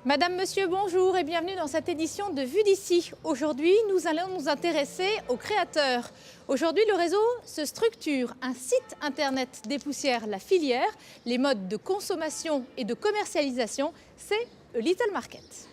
Madame, Monsieur, bonjour et bienvenue dans cette édition de Vue d'ici. Aujourd'hui, nous allons nous intéresser aux créateurs. Aujourd'hui, le réseau se structure. Un site internet dépoussière la filière, les modes de consommation et de commercialisation, c'est A Little Market.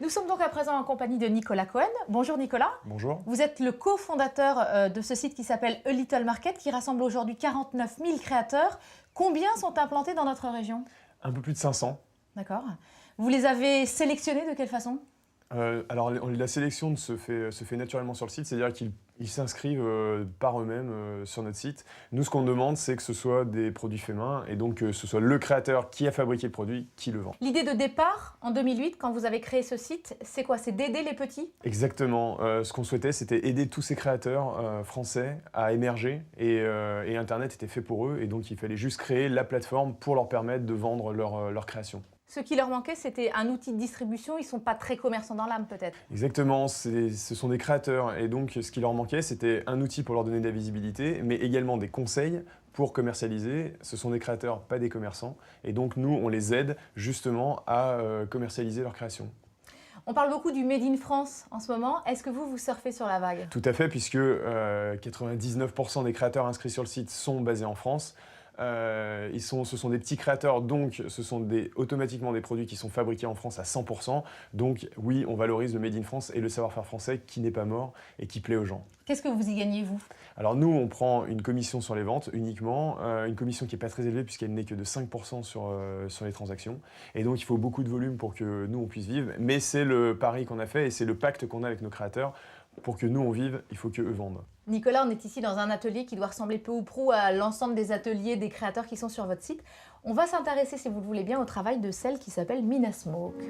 Nous sommes donc à présent en compagnie de Nicolas Cohen. Bonjour Nicolas. Bonjour. Vous êtes le cofondateur de ce site qui s'appelle A Little Market, qui rassemble aujourd'hui 49 000 créateurs. Combien sont implantés dans notre région? Un peu plus de 500. D'accord. Vous les avez sélectionnés de quelle façon? Alors la sélection se fait naturellement sur le site, c'est-à-dire qu'ils s'inscrivent par eux-mêmes sur notre site. Nous, ce qu'on demande, c'est que ce soit des produits faits main et donc que ce soit le créateur qui a fabriqué le produit qui le vend. L'idée de départ, en 2008, quand vous avez créé ce site, c'est quoi? C'est d'aider les petits? Exactement. Ce qu'on souhaitait, c'était aider tous ces créateurs français à émerger et Internet était fait pour eux et donc il fallait juste créer la plateforme pour leur permettre de vendre leur création. Ce qui leur manquait, c'était un outil de distribution. Ils ne sont pas très commerçants dans l'âme, peut-être. Exactement, ce sont des créateurs et donc ce qui leur manquait, c'était un outil pour leur donner de la visibilité, mais également des conseils pour commercialiser. Ce sont des créateurs, pas des commerçants, et donc nous, on les aide justement à commercialiser leur création. On parle beaucoup du Made in France en ce moment. Est-ce que vous surfez sur la vague? Tout à fait, puisque 99% des créateurs inscrits sur le site sont basés en France. Ce sont des petits créateurs, donc ce sont automatiquement des produits qui sont fabriqués en France à 100%. Donc oui, on valorise le Made in France et le savoir-faire français qui n'est pas mort et qui plaît aux gens. Qu'est-ce que vous y gagnez, vous? Alors nous, on prend une commission sur les ventes uniquement, une commission qui n'est pas très élevée puisqu'elle n'est que de 5% sur les transactions. Et donc il faut beaucoup de volume pour que nous, on puisse vivre. Mais c'est le pari qu'on a fait et c'est le pacte qu'on a avec nos créateurs. Pour que nous, on vive, il faut qu'eux vendent. Nicolas, on est ici dans un atelier qui doit ressembler peu ou prou à l'ensemble des ateliers des créateurs qui sont sur votre site. On va s'intéresser, si vous le voulez bien, au travail de celle qui s'appelle Mina Smoke.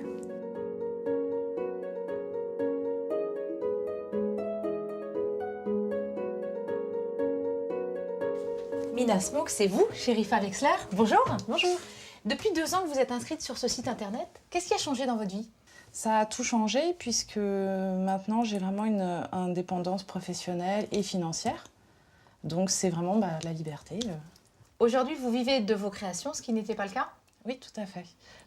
Mina Smoke, c'est vous, Chérifa Wexler. Bonjour. Bonjour. Depuis 2 ans que vous êtes inscrite sur ce site internet, qu'est-ce qui a changé dans votre vie? Ça a tout changé puisque maintenant j'ai vraiment une indépendance professionnelle et financière. Donc c'est vraiment la liberté. Aujourd'hui, vous vivez de vos créations, ce qui n'était pas le cas? Oui, tout à fait.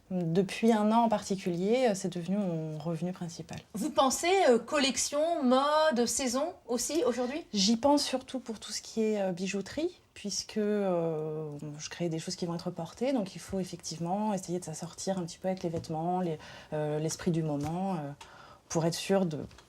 Depuis 1 an en particulier, c'est devenu mon revenu principal. Vous pensez collection, mode, saison aussi aujourd'hui? J'y pense surtout pour tout ce qui est bijouterie, puisque je crée des choses qui vont être portées, donc il faut effectivement essayer de s'assortir un petit peu avec les vêtements, l'esprit du moment, pour être sûr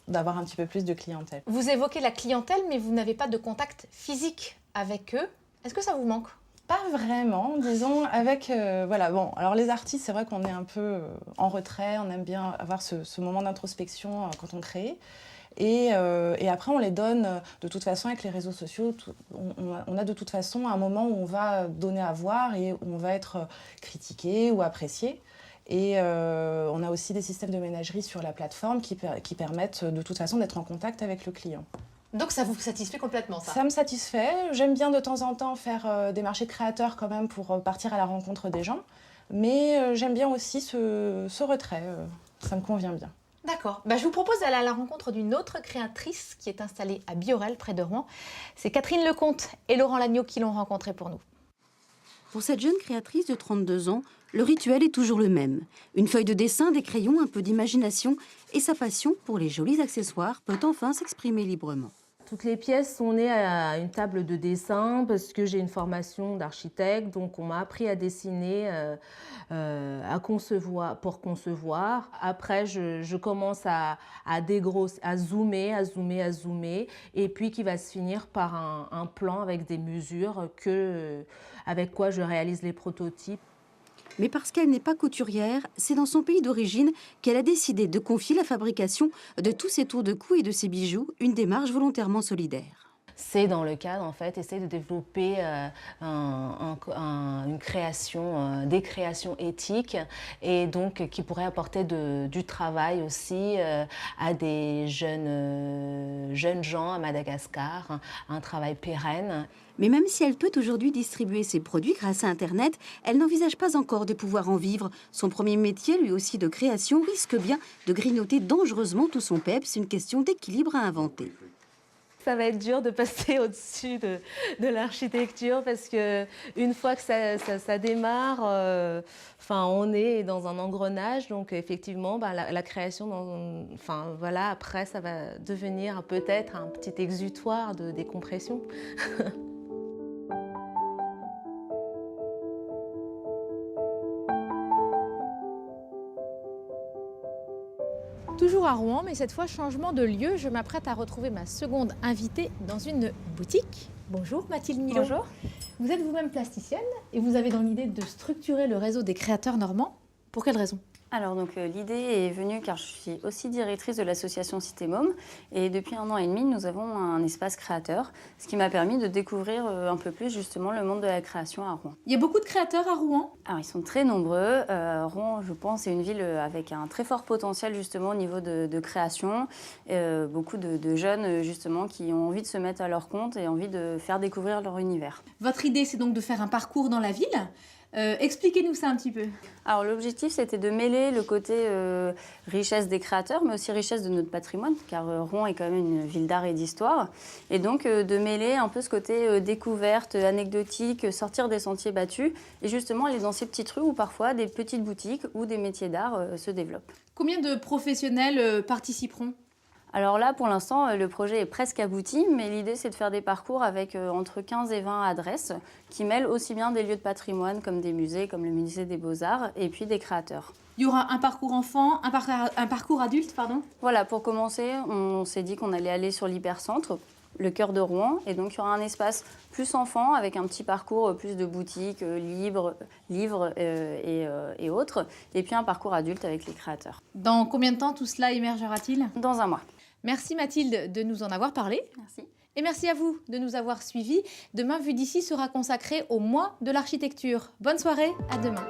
d'avoir un petit peu plus de clientèle. Vous évoquez la clientèle, mais vous n'avez pas de contact physique avec eux. Est-ce que ça vous manque? Pas vraiment, disons, avec... voilà, bon, alors les artistes, c'est vrai qu'on est un peu en retrait, on aime bien avoir ce moment d'introspection quand on crée. Et après, on les donne de toute façon avec les réseaux sociaux. On a de toute façon un moment où on va donner à voir et où on va être critiqué ou apprécié. Et on a aussi des systèmes de ménagerie sur la plateforme qui permettent de toute façon d'être en contact avec le client. Donc ça vous satisfait complètement, ça? Ça me satisfait. J'aime bien de temps en temps faire des marchés de créateurs quand même pour partir à la rencontre des gens. Mais j'aime bien aussi ce retrait. Ça me convient bien. D'accord. Je vous propose d'aller à la rencontre d'une autre créatrice qui est installée à Biorel, près de Rouen. C'est Catherine Lecomte et Laurent Lagneau qui l'ont rencontrée pour nous. Pour cette jeune créatrice de 32 ans, le rituel est toujours le même. Une feuille de dessin, des crayons, un peu d'imagination et sa passion pour les jolis accessoires peut enfin s'exprimer librement. Toutes les pièces sont nées à une table de dessin parce que j'ai une formation d'architecte, donc on m'a appris à dessiner, à concevoir. Après, je commence à dégrosser, à zoomer, et puis qui va se finir par un plan avec des mesures avec quoi je réalise les prototypes. Mais parce qu'elle n'est pas couturière, c'est dans son pays d'origine qu'elle a décidé de confier la fabrication de tous ses tours de cou et de ses bijoux, une démarche volontairement solidaire. C'est dans le cadre, en fait, essayer de développer une création, des créations éthiques et donc qui pourraient apporter du travail aussi à des jeunes gens à Madagascar, un travail pérenne. Mais même si elle peut aujourd'hui distribuer ses produits grâce à Internet, elle n'envisage pas encore de pouvoir en vivre. Son premier métier, lui aussi de création, risque bien de grignoter dangereusement tout son peps, une question d'équilibre à inventer. Ça va être dur de passer au-dessus de l'architecture parce que une fois que ça démarre, on est dans un engrenage. Donc effectivement, la création, voilà, après, ça va devenir peut-être un petit exutoire de décompression. Toujours à Rouen, mais cette fois changement de lieu. Je m'apprête à retrouver ma seconde invitée dans une boutique. Bonjour Mathilde Milot. Bonjour. Vous êtes vous-même plasticienne et vous avez dans l'idée de structurer le réseau des créateurs normands. Pour quelle raison ? Alors l'idée est venue car je suis aussi directrice de l'association Cité Môme et depuis 1 an et demi nous avons un espace créateur, ce qui m'a permis de découvrir un peu plus justement le monde de la création à Rouen. Il y a beaucoup de créateurs à Rouen ? Alors ils sont très nombreux. Rouen, je pense, est une ville avec un très fort potentiel justement au niveau de création. Beaucoup de jeunes justement qui ont envie de se mettre à leur compte et envie de faire découvrir leur univers. Votre idée, c'est donc de faire un parcours dans la ville. Expliquez-nous ça un petit peu. Alors l'objectif, c'était de mêler le côté richesse des créateurs, mais aussi richesse de notre patrimoine, car Rouen est quand même une ville d'art et d'histoire. Et donc de mêler un peu ce côté découverte, anecdotique, sortir des sentiers battus, et justement aller dans ces petites rues où parfois des petites boutiques ou des métiers d'art se développent. Combien de professionnels participeront ? Alors là, pour l'instant, le projet est presque abouti, mais l'idée, c'est de faire des parcours avec entre 15 et 20 adresses qui mêlent aussi bien des lieux de patrimoine comme des musées, comme le musée des Beaux-Arts, et puis des créateurs. Il y aura un parcours enfant, un parcours adulte, pardon. Voilà, pour commencer, on s'est dit qu'on allait aller sur l'hypercentre, le cœur de Rouen, et donc il y aura un espace plus enfant avec un petit parcours plus de boutiques, livres et autres, et puis un parcours adulte avec les créateurs. Dans combien de temps tout cela émergera-t-il ? Dans 1 mois. Merci Mathilde de nous en avoir parlé. Merci. Et merci à vous de nous avoir suivis. Demain, Vue d'ici sera consacré au mois de l'architecture. Bonne soirée, à demain.